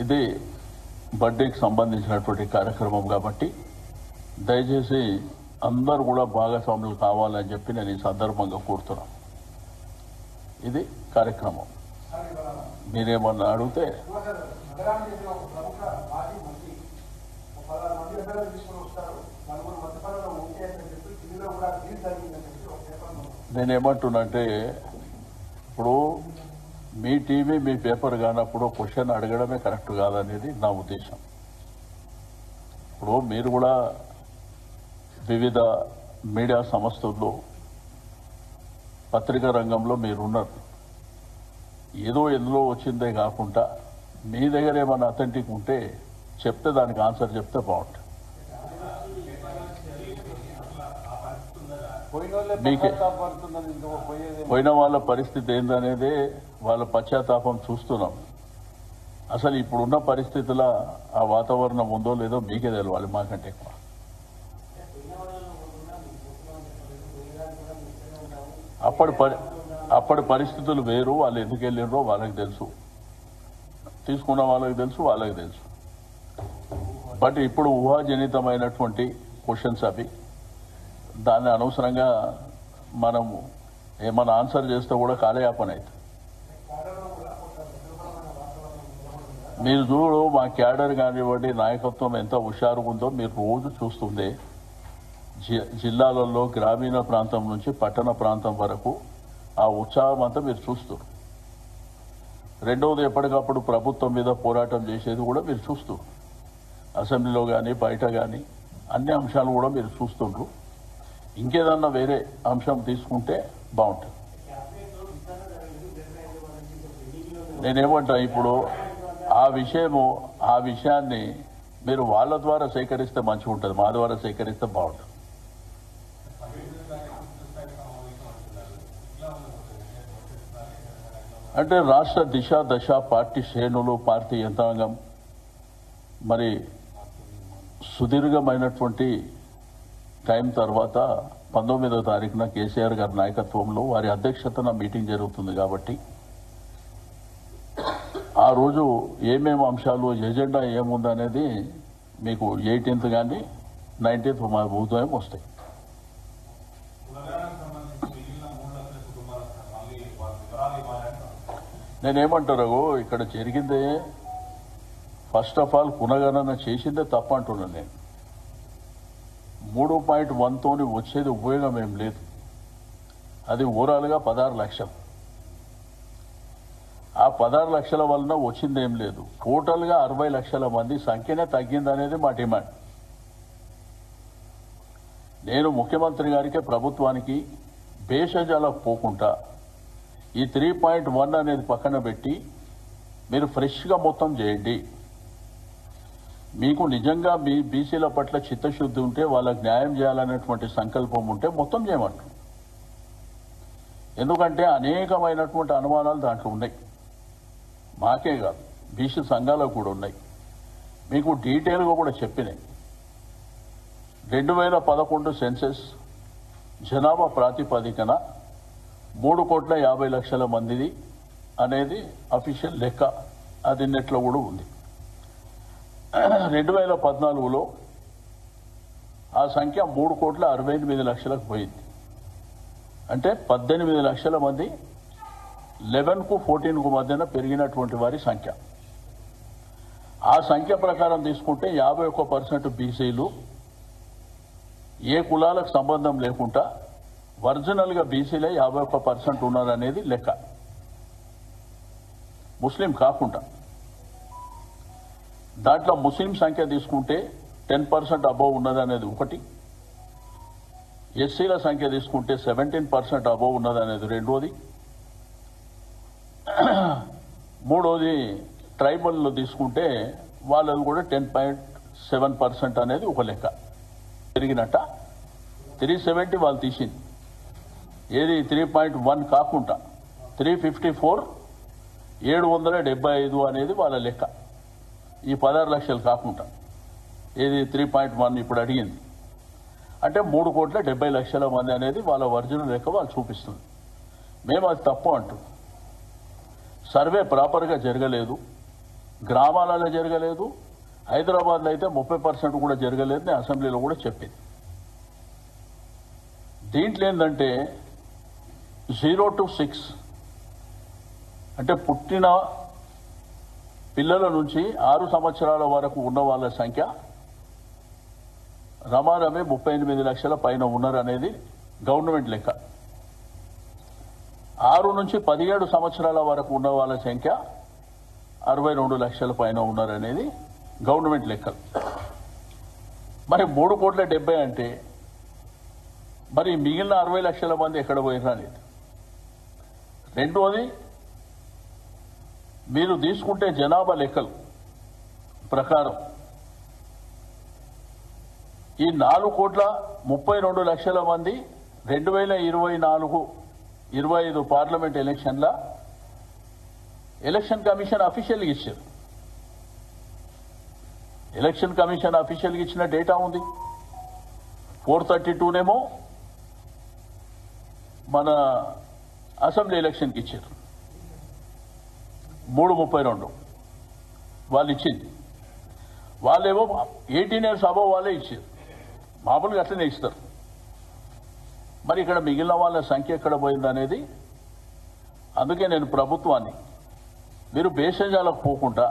ఇది బర్త్డేకి సంబంధించినటువంటి కార్యక్రమం కాబట్టి దయచేసి అందరూ కూడా భాగస్వాములు కావాలని చెప్పి నేను ఈ సందర్భంగా కోరుతున్నాను. ఇది కార్యక్రమం. మీరేమన్నా అడిగితే నేనేమంటున్నంటే ఇప్పుడు మీ టీవీ మీ పేపర్ కానప్పుడు క్వశ్చన్ అడగడమే కరెక్ట్ కాదనేది నా ఉద్దేశం. ఇప్పుడు మీరు కూడా వివిధ మీడియా సంస్థల్లో పత్రికా రంగంలో మీరున్నారు. ఏదో ఎందులో వచ్చిందే కాకుండా మీ దగ్గర ఏమైనా అథెంటిక్ ఉంటే చెప్తే దానికి ఆన్సర్ చెప్తే బాగుంటుంది. మీకే పోయిన వాళ్ళ పరిస్థితి ఏందనేదే వాళ్ళ పశ్చాత్తాపం చూస్తున్నాం. అసలు ఇప్పుడున్న పరిస్థితుల ఆ వాతావరణం ఉందో లేదో మీకే తెలవాలి, మాకంటే ఎక్కువ. అప్పటి పరిస్థితులు వేరు. వాళ్ళు ఎందుకు వెళ్ళినరో వాళ్ళకి తెలుసు, తీసుకున్న వాళ్ళకి తెలుసు, వాళ్ళకి తెలుసు. బట్ ఇప్పుడు ఊహాజనితమైనటువంటి క్వశ్చన్స్ అవి. దాన్ని అనవసరంగా మనం ఏమైనా ఆన్సర్ చేస్తే కూడా కాలయాపన అవుతుంది. మీరు చూడు, మా క్యాడర్ కానివ్వండి, నాయకత్వం ఎంత హుషారుగా ఉందో మీరు రోజు చూస్తుంది. జిల్లాలలో గ్రామీణ ప్రాంతం నుంచి పట్టణ ప్రాంతం వరకు ఆ ఉత్సాహం అంతా మీరు చూస్తారు. రెండవది, ఎప్పటికప్పుడు ప్రభుత్వం మీద పోరాటం చేసేది కూడా మీరు చూస్తారు. అసెంబ్లీలో కానీ బయట కానీ అన్ని అంశాలు కూడా మీరు చూస్తుండ్రు. ఇంకేదన్నా వేరే అంశం తీసుకుంటే బాగుంటుంది. నేనేమంటా, ఇప్పుడు ఆ విషయాన్ని మీరు వాళ్ళ ద్వారా సేకరిస్తే మంచిగా ఉంటుంది, మా ద్వారా సేకరిస్తే బాగుంటుంది. అంటే రాష్ట్ర దిశ దశ పార్టీ శ్రేణులు, పార్టీ యంత్రాంగం మరి సుదీర్ఘమైనటువంటి టైం తర్వాత 19వ తారీఖున కేసీఆర్ గారి నాయకత్వంలో వారి అధ్యక్షతన మీటింగ్ జరుగుతుంది. కాబట్టి ఆ రోజు ఏమేమి అంశాలు, ఎజెండా ఏముందనేది మీకు 18th కానీ 19th మా ఉదయం వస్తాయి. నేనేమంటారు, ఇక్కడ జరిగిందే ఫస్ట్ ఆఫ్ ఆల్ పునగణన చేసిందే తప్ప అంటున్నాను నేను. 3.1 వచ్చేది ఉపయోగం ఏం లేదు. అది ఓవరాల్గా 16 లక్షలు. ఆ 16 లక్షల వలన వచ్చింది ఏం లేదు. టోటల్గా 60 లక్షల మంది సంఖ్యనే తగ్గిందనేది మా డిమాండ్. నేను ముఖ్యమంత్రి గారికి, ప్రభుత్వానికి భేషజాలకు పోకుండా ఈ 3.1 అనేది పక్కన పెట్టి మీరు ఫ్రెష్గా మొత్తం చేయండి. మీకు నిజంగా మీ బీసీల పట్ల చిత్తశుద్ధి ఉంటే, వాళ్ళకి న్యాయం చేయాలనేటువంటి సంకల్పం ఉంటే మొత్తం చేయమంటారు. ఎందుకంటే అనేకమైనటువంటి అనుమానాలు దాంట్లో ఉన్నాయి. మాకే కాదు, బీసీ సంఘాలకు కూడా ఉన్నాయి. మీకు డీటెయిల్గా కూడా చెప్పినాయి. 2011 సెన్సెస్ జనాభా ప్రాతిపదికన 3,50,00,000 మందిది అనేది అఫీషియల్ లెక్క. అది నెట్లో కూడా ఉంది. 2014లో ఆ సంఖ్య 3,68,00,000కు పోయింది. అంటే 18 లక్షల మంది 11కు 14కు మధ్యన పెరిగినటువంటి వారి సంఖ్య. ఆ సంఖ్య ప్రకారం తీసుకుంటే 51% బీసీలు, ఏ కులాలకు సంబంధం లేకుండా ఒరిజినల్గా బీసీలే 51% ఉన్నారనేది లెక్క, ముస్లిం కాకుండా. దాంట్లో ముస్లిం సంఖ్య తీసుకుంటే 10% అబోవ్ ఉన్నదనేది ఒకటి, ఎస్సీల సంఖ్య తీసుకుంటే 17% అబోవ్ ఉన్నదనేది రెండోది, మూడోది ట్రైబల్లో తీసుకుంటే వాళ్ళది కూడా 10.7% అనేది ఒక లెక్క పెరిగినట్ట. 370 వాళ్ళు తీసింది. ఏది 3.1 కాకుండా 354, 775 అనేది వాళ్ళ లెక్క. ఈ 16 లక్షలు కాకుండా ఏది 3.1 ఇప్పుడు అడిగింది. అంటే 3,70,00,000 మంది అనేది వాళ్ళ ఒరిజినల్ లెక్క వాళ్ళు చూపిస్తుంది. మేము అది తప్పు అంటున్నాం. సర్వే ప్రాపర్గా జరగలేదు. గ్రామాలలో జరగలేదు, హైదరాబాద్లో అయితే 30% కూడా జరగలేదని అసెంబ్లీలో కూడా చెప్పింది. దీంట్లో ఏంటంటే 0 to 6 అంటే పుట్టిన పిల్లల నుంచి 6 సంవత్సరాల వరకు ఉన్న వాళ్ళ సంఖ్య రమారమే 38 లక్షల పైన ఉన్నారు అనేది గవర్నమెంట్ లెక్క. 6 నుంచి 17 సంవత్సరాల వరకు ఉన్న వాళ్ళ సంఖ్య 62 లక్షల పైన ఉన్నారు అనేది గవర్నమెంట్ లెక్కలు. మరి 3,70,00,000 అంటే మరి మిగిలిన 60 లక్షల మంది ఎక్కడ పోయినా అనేది. రెండోది, మీరు తీసుకుంటే జనాభా లెక్కలు ప్రకారం ఈ 4,32,00,000 మంది 2024-25 పార్లమెంట్ ఎలక్షన్ల ఎలక్షన్ కమిషన్ అఫీషియల్గా ఇచ్చారు. ఎలక్షన్ కమిషన్ అఫీషియల్గా ఇచ్చిన డేటా ఉంది. 432నేమో మన అసెంబ్లీ ఎలక్షన్కి ఇచ్చారు. 332 వాళ్ళు ఇచ్చింది. వాళ్ళేమో 18 years అబవ్ వాళ్ళే ఇచ్చారు. మామూలుగా అట్లనే ఇస్తారు. మరి ఇక్కడ మిగిలిన వాళ్ళ సంఖ్య ఎక్కడ పోయింది అనేది. అందుకే నేను ప్రభుత్వాన్ని మీరు భేషజాలకు పోకుండా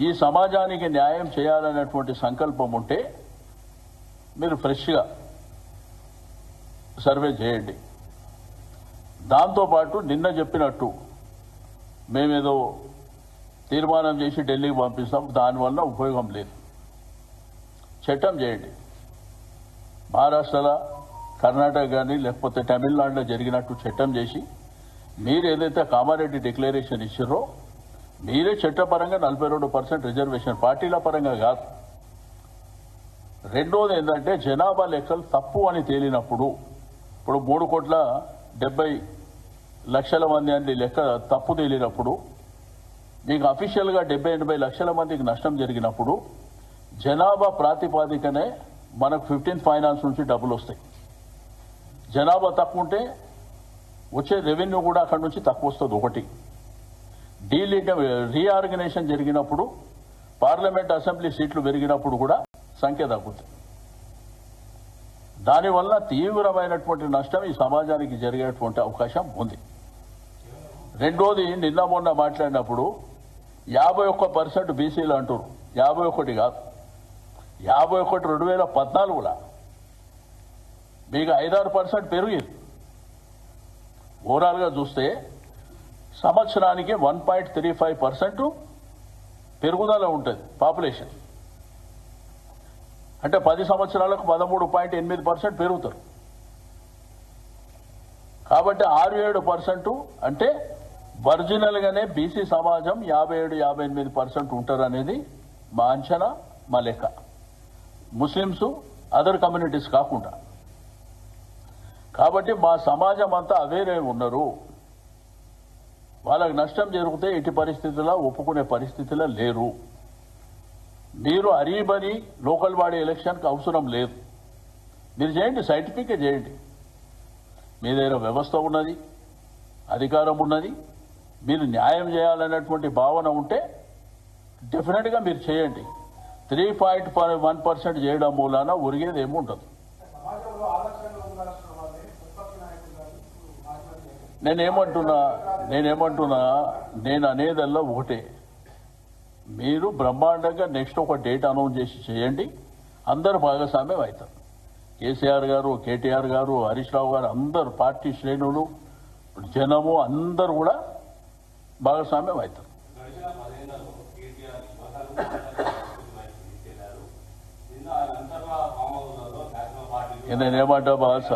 ఈ సమాజానికి న్యాయం చేయాలనేటువంటి సంకల్పం ఉంటే మీరు ఫ్రెష్గా సర్వే చేయండి. దాంతోపాటు నిన్న చెప్పినట్టు మేమేదో తీర్మానం చేసి ఢిల్లీకి పంపిస్తాం, దానివల్ల ఉపయోగం లేదు. చట్టం చేయండి. మహారాష్ట్రలో, కర్ణాటక కానీ లేకపోతే తమిళనాడులో జరిగినట్టు చట్టం చేసి మీరు ఏదైతే కామారెడ్డి డిక్లరేషన్ ఇచ్చారో మీరే చట్టపరంగా 42% రిజర్వేషన్, పార్టీల పరంగా కాదు. రెండోది ఏంటంటే జనాభా లెక్కలు తప్పు అని తేలినప్పుడు, ఇప్పుడు 3,70,00,000 మంది అని లెక్క తప్పు తేలినప్పుడు, మీకు అఫీషియల్గా 70-80 లక్షల మందికి నష్టం జరిగినప్పుడు జనాభా ప్రాతిపాదికనే మనకు 15 ఫైనాన్స్ నుంచి డబ్బులు వస్తాయి. జనాభా తక్కువ ఉంటే వచ్చే రెవెన్యూ కూడా అక్కడి నుంచి తక్కువ వస్తుంది. ఒకటి, రీఆర్గనైజేషన్ జరిగినప్పుడు పార్లమెంట్ అసెంబ్లీ సీట్లు పెరిగినప్పుడు కూడా సంఖ్య తగ్గుతుంది. దానివల్ల తీవ్రమైనటువంటి నష్టం ఈ సమాజానికి జరిగేటువంటి అవకాశం ఉంది. రెండోది, నిన్న మొన్న మాట్లాడినప్పుడు 51% బీసీలు అంటారు. 51 కాదు, 51 2014లో మీకు 5-6% పెరిగింది. ఓవరాల్గా చూస్తే సంవత్సరానికి 1.35% పెరుగుదల ఉంటుంది పాపులేషన్. అంటే 10 సంవత్సరాలకు 13.8% పెరుగుతారు. కాబట్టి 6-7% అంటే ఒరిజినల్గానే బీసీ సమాజం 57-58% ఉంటారు అనేది మా అంచనా, మా లెక్క. ముస్లిమ్స్, అదర్ కమ్యూనిటీస్ కాకుండా. కాబట్టి మా సమాజం అంతా అవేరే ఉన్నారు. వాళ్ళకి నష్టం జరిగితే ఎట్టి పరిస్థితుల్లో ఒప్పుకునే పరిస్థితిలో లేరు. మీరు అరీబని లోకల్ బాడీ ఎలక్షన్కి అవసరం లేదు. మీరు చేయండి, సైంటిఫిక్గా చేయండి. మీ దగ్గర వ్యవస్థ ఉన్నది, అధికారం ఉన్నది, మీరు న్యాయం చేయాలనేటువంటి భావన ఉంటే డెఫినెట్గా మీరు చేయండి. 3.1% చేయడం మూలాన ఒరిగేది ఏమి ఉండదు. నేనేమంటున్నా నేను అనేదల్లా ఒకటే, మీరు బ్రహ్మాండంగా నెక్స్ట్ ఒక డేట్ అనౌన్స్ చేసి చేయండి. అందరు భాగస్వామ్యం అవుతారు. కేసీఆర్ గారు, కేటీఆర్ గారు, హరీష్ రావు గారు, అందరు పార్టీ శ్రేణులు, జనము అందరు కూడా భాగస్వామ్యం అవుతారు. నేనేమంటా బాస్,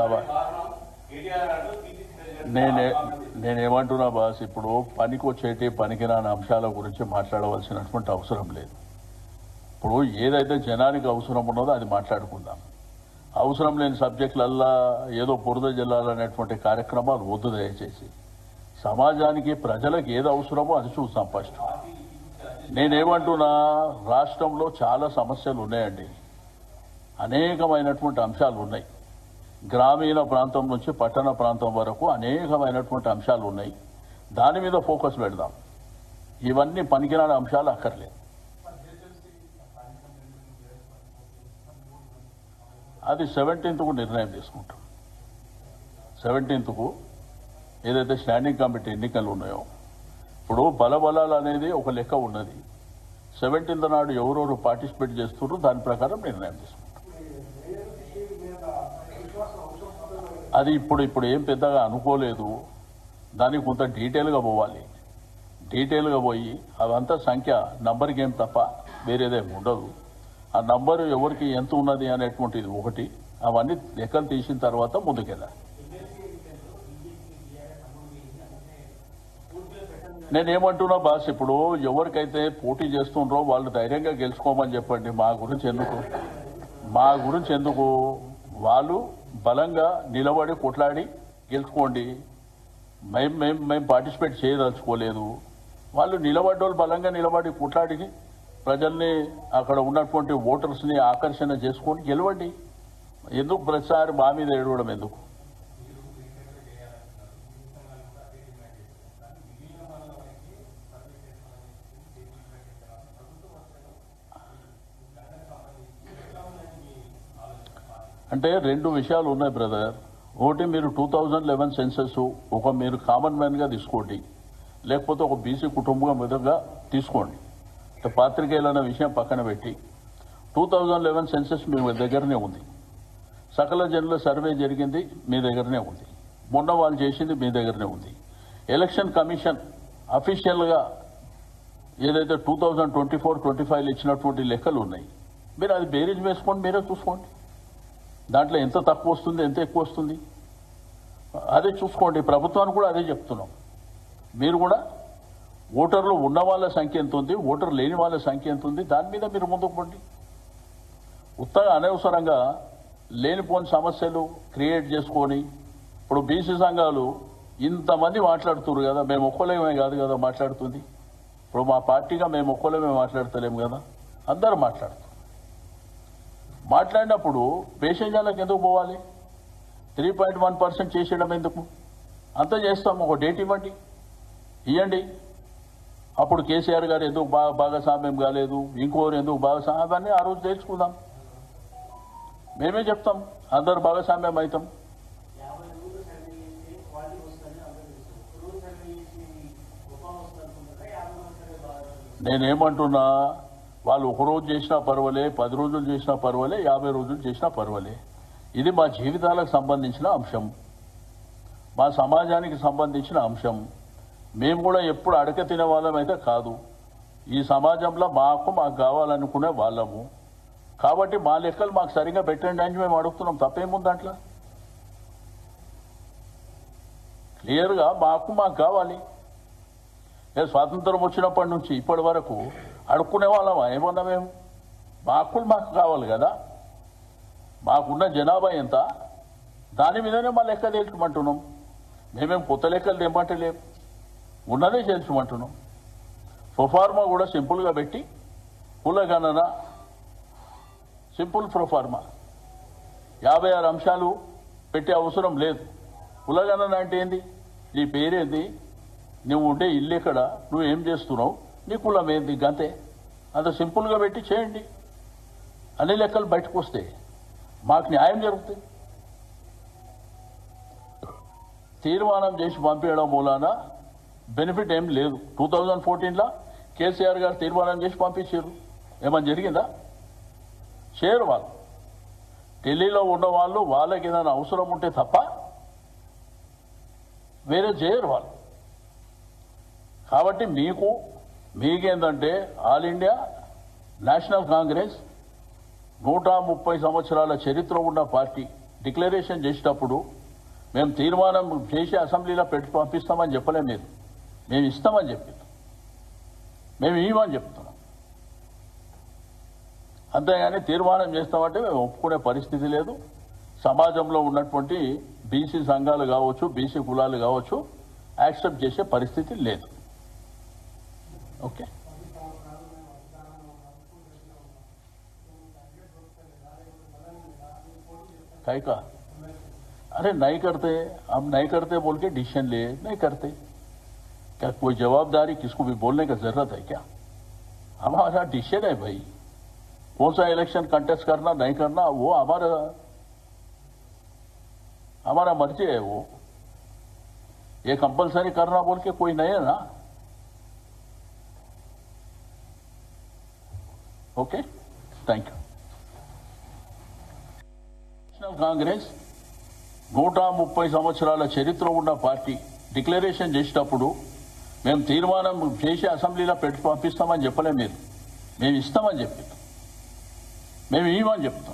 నేనేమంటున్నా బాస్, ఇప్పుడు పనికి వచ్చేటి పనికిరాని అంశాల గురించి మాట్లాడవలసినటువంటి అవసరం లేదు. ఇప్పుడు ఏదైతే జనానికి అవసరం ఉన్నదో అది మాట్లాడుకుందాం. అవసరం లేని సబ్జెక్టులల్లా ఏదో బురద జల్లాలనేటువంటి కార్యక్రమాలు వద్దు దయచేసి. సమాజానికి, ప్రజలకు ఏది అవసరమో అది చూస్తాం ఫస్ట్. నేనేమంటున్నా, రాష్ట్రంలో చాలా సమస్యలు ఉన్నాయండి, అనేకమైనటువంటి అంశాలు ఉన్నాయి. గ్రామీణ ప్రాంతం నుంచి పట్టణ ప్రాంతం వరకు అనేకమైనటువంటి అంశాలు ఉన్నాయి. దాని మీద ఫోకస్ పెడదాం. ఇవన్నీ పనికిరాని అంశాలు అక్కర్లేదు. అది 17కు నిర్ణయం తీసుకుంటాం. 17కు ఏదైతే స్టాండింగ్ కమిటీ ఎన్నికలు ఉన్నాయో, ఇప్పుడు బలబలాలు అనేది ఒక లెక్క ఉన్నది. 17th నాడు ఎవరెవరు పార్టిసిపేట్ చేస్తున్నారో దాని ప్రకారం నిర్ణయం తీసుకుంటాం. అది ఇప్పుడు ఏం పెద్దగా అనుకోలేదు. దానికి కొంత డీటెయిల్గా పోవాలి. డీటెయిల్గా పోయి అదంతా సంఖ్య నంబర్కి ఏం తప్ప వేరేదేం ఉండదు. ఆ నంబరు ఎవరికి ఎంత ఉన్నది అనేటువంటిది ఒకటి, అవన్నీ లెక్కలు తీసిన తర్వాత ముందుకెళ్ళాలి. నేనేమంటున్నా బాస్, ఇప్పుడు ఎవరికైతే పోటీ చేస్తుండ్రో వాళ్ళు ధైర్యంగా గెలుచుకోమని చెప్పండి. మా గురించి ఎందుకు వాళ్ళు బలంగా నిలబడి కొట్లాడి గెలుచుకోండి. మేము పార్టిసిపేట్ చేయదలుచుకోలేదు. వాళ్ళు నిలబడ్డోళ్ళు బలంగా నిలబడి కొట్లాడి ప్రజల్ని, అక్కడ ఉన్నటువంటి ఓటర్స్ని ఆకర్షణ చేసుకొని గెలవండి. ఎందుకు ప్రతిసారి మా మీద ఏడవడం ఎందుకు? అంటే రెండు విషయాలు ఉన్నాయి బ్రదర్. ఒకటి, మీరు 2011 సెన్సెస్ ఒక మీరు కామన్ మ్యాన్గా తీసుకోండి, లేకపోతే ఒక బీసీ కుటుంబం మీదుగా తీసుకోండి. పాత్రికేయులన్న విషయం పక్కన పెట్టి 2011 సెన్సెస్ మీ దగ్గరనే ఉంది. సకల జనుల సర్వే జరిగింది మీ దగ్గరనే ఉంది. మొన్న వాళ్ళు చేసింది మీ దగ్గరనే ఉంది. ఎలక్షన్ కమిషన్ అఫీషియల్గా ఏదైతే 2024-25 ఇచ్చినటువంటి లెక్కలు ఉన్నాయి, మీరు అది బేరీజ్ వేసుకొని మీరే చూసుకోండి. దాంట్లో ఎంత తక్కువ వస్తుంది, ఎంత ఎక్కువ వస్తుంది అదే చూసుకోండి. ప్రభుత్వానికి కూడా అదే చెప్తున్నాం. మీరు కూడా ఓటర్లు ఉన్న వాళ్ళ సంఖ్య ఎంత ఉంది, ఓటర్ లేని వాళ్ళ సంఖ్య ఎంత ఉంది, దాని మీద మీరు ముందుకు పోండి. ఉత్తగా అనవసరంగా లేనిపోని సమస్యలు క్రియేట్ చేసుకొని, ఇప్పుడు బీసీ సంఘాలు ఇంతమంది మాట్లాడుతున్నారు కదా, మేము ఒక్కలేమే కాదు కదా మాట్లాడుతుంది. ఇప్పుడు మా పార్టీగా మేము ఒక్కలేమే మాట్లాడతలేము కదా, అందరూ మాట్లాడినప్పుడు పేషెంజర్లకు ఎందుకు పోవాలి? 3.1% చేసేయడం ఎందుకు? అంత చేస్తాం, ఒక డేట్ ఇవ్వండి. అప్పుడు కేసీఆర్ గారు ఎందుకు భాగస్వామ్యం కాలేదు, ఇంకోరు ఎందుకు భాగస్వామ్యం, అవన్నీ ఆ రోజు తెలుసుకుందాం. మేమే చెప్తాం, అందరు భాగస్వామ్యం అవుతాం. నేనేమంటున్నా, వాళ్ళు ఒక రోజు చేసినా పర్వాలే, 10 రోజులు చేసినా పర్వాలే, 50 రోజులు చేసినా పర్వాలే. ఇది మా జీవితాలకు సంబంధించిన అంశం, మా సమాజానికి సంబంధించిన అంశం. మేము కూడా ఎప్పుడు అడక తినే వాళ్ళం అయితే కాదు. ఈ సమాజంలో మాకు కావాలనుకునే వాళ్ళము. కాబట్టి మా లెక్కలు మాకు సరిగా పెట్టండి అని మేము అడుగుతున్నాం. తప్పేముంది దాంట్లో? క్లియర్గా మాకు కావాలి. స్వాతంత్రం వచ్చినప్పటి నుంచి ఇప్పటి వరకు అడుక్కునే వాళ్ళమా ఏమన్నా? మేము మాకు కావాలి కదా. మాకున్న జనాభా ఎంత, దాని మీదనే మా లెక్క తేల్చమంటున్నాం. మేమేం కొత్త లెక్కలు తెమ్మంటలేము, ఉన్నదే చేల్చమంటున్నాం. ప్రొఫార్మా కూడా సింపుల్గా పెట్టి, కులగణన సింపుల్ ప్రొఫార్మా 56 అంశాలు పెట్టే అవసరం లేదు. కులగణన అంటే ఏంది? నీ పేరేంది, నువ్వు ఉండే ఇల్లు ఎక్కడ, నువ్వు ఏం చేస్తున్నావు, నీ కులం ఏంది, గంతే. అంత సింపుల్గా పెట్టి చేయండి. అన్ని లెక్కలు బయటకు వస్తే మాకు న్యాయం జరుగుతుంది. తీర్మానం చేసి పంపించడం మూలాన బెనిఫిట్ ఏం లేదు. 2014లో కేసీఆర్ గారు తీర్మానం చేసి పంపించారు, ఏమని జరిగిందా? చేయరు. వాళ్ళు ఢిల్లీలో ఉన్న వాళ్ళు వాళ్ళకి ఏదైనా అవసరం ఉంటే తప్ప వేరే చేయరు వాళ్ళు. కాబట్టి మీకేందంటే ఆల్ ఇండియా నేషనల్ కాంగ్రెస్ 130 సంవత్సరాల చరిత్ర ఉన్న పార్టీ డిక్లరేషన్ చేసేటప్పుడు మేము తీర్మానం చేసి అసెంబ్లీలో పెట్టి పంపిస్తామని చెప్పలేము. మేము ఇస్తామని చెప్పాం, మేము ఇవ్వమని చెప్తున్నాం. అంతేగాని తీర్మానం చేస్తామంటే మేము ఒప్పుకునే పరిస్థితి లేదు. సమాజంలో ఉన్నటువంటి బీసీ సంఘాలు కావచ్చు, బీసీ కులాలు కావచ్చు, యాక్సెప్ట్ చేసే పరిస్థితి లేదు. ఓకే, का अरे नहीं करते, हम नहीं करते बोल के डिसीजन ले, नहीं करते. क्या कोई जवाबदारी किसको भी बोलने का जरूरत है क्या? हमारा डिसीजन है भाई, कौन सा इलेक्शन कंटेस्ट करना नहीं करना वो हमारा मर्जी है। वो ये कंपलसरी करना बोल के कोई नहीं है ना। Okay, thank you. National Congress 130 సంవత్సరాల చరిత్ర ఉన్న పార్టీ డిక్లరేషన్ చేసేటప్పుడు మేము తీర్మానం చేసి అసెంబ్లీలో పెట్టి పంపిస్తామని చెప్పలే. మేము ఇస్తామని చెప్పి మేము ఇవ్వమని చెప్తాం.